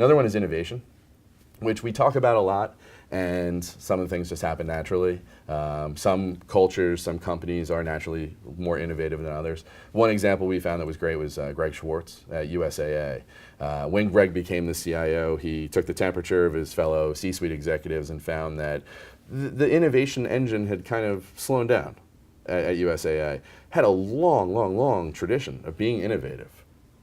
Another one is innovation, which we talk about a lot, and some of the things just happen naturally. Some cultures, some companies are naturally more innovative than others. One example we found that was great was Greg Schwartz at USAA. When Greg became the CIO, he took the temperature of his fellow C-suite executives and found that the innovation engine had kind of slowed down at USAA. Had a long, long, long tradition of being innovative.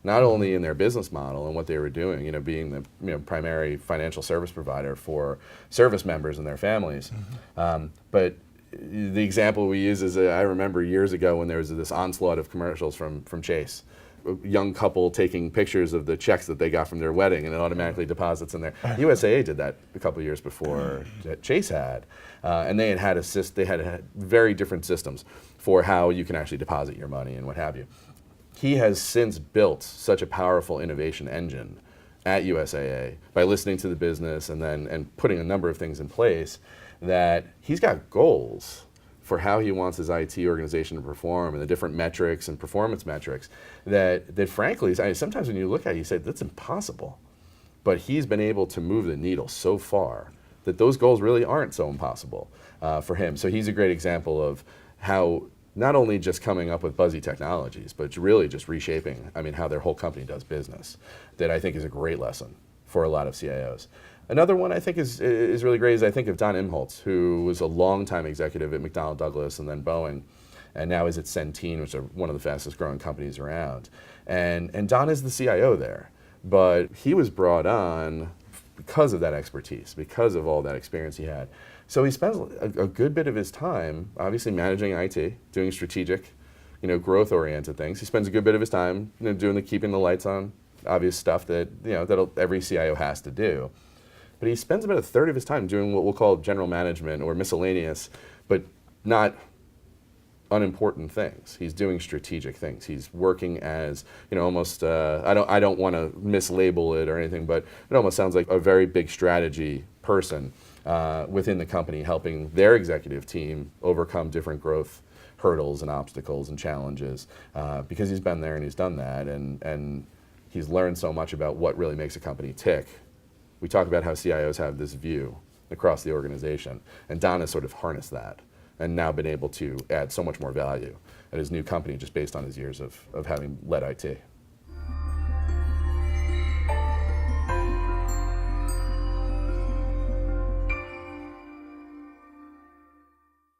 Not only in their business model and what they were doing, being the primary financial service provider for service members and their families, but the example we use is I remember years ago when there was this onslaught of commercials from Chase. A young couple taking pictures of the checks that they got from their wedding, and it automatically deposits in there. USAA did that a couple of years before that Chase had, and they had very different systems for how you can actually deposit your money and what have you. He has since built such a powerful innovation engine at USAA by listening to the business and putting a number of things in place that he's got goals for how he wants his IT organization to perform and the different metrics and performance metrics that frankly, sometimes when you look at it, you say, that's impossible. But he's been able to move the needle so far that those goals really aren't so impossible for him. So he's a great example of how not only just coming up with buzzy technologies, but really just reshaping, how their whole company does business, that I think is a great lesson for a lot of CIOs. Another one I think is really great is I think of Don Imholtz, who was a longtime executive at McDonnell Douglas and then Boeing, and now is at Centene, which are one of the fastest growing companies around. And Don is the CIO there, but he was brought on because of that expertise, because of all that experience he had. So he spends a good bit of his time, obviously managing IT, doing strategic, growth-oriented things. He spends a good bit of his time, doing keeping the lights on, obvious stuff that that every CIO has to do. But he spends about a third of his time doing what we'll call general management or miscellaneous, but not unimportant things. He's doing strategic things. He's working as, almost, I don't want to mislabel it or anything, but it almost sounds like a very big strategy person within the company, helping their executive team overcome different growth hurdles and obstacles and challenges, because he's been there and he's done that, and he's learned so much about what really makes a company tick. We talk about how CIOs have this view across the organization, and Don has sort of harnessed that and now been able to add so much more value at his new company just based on his years of having led IT.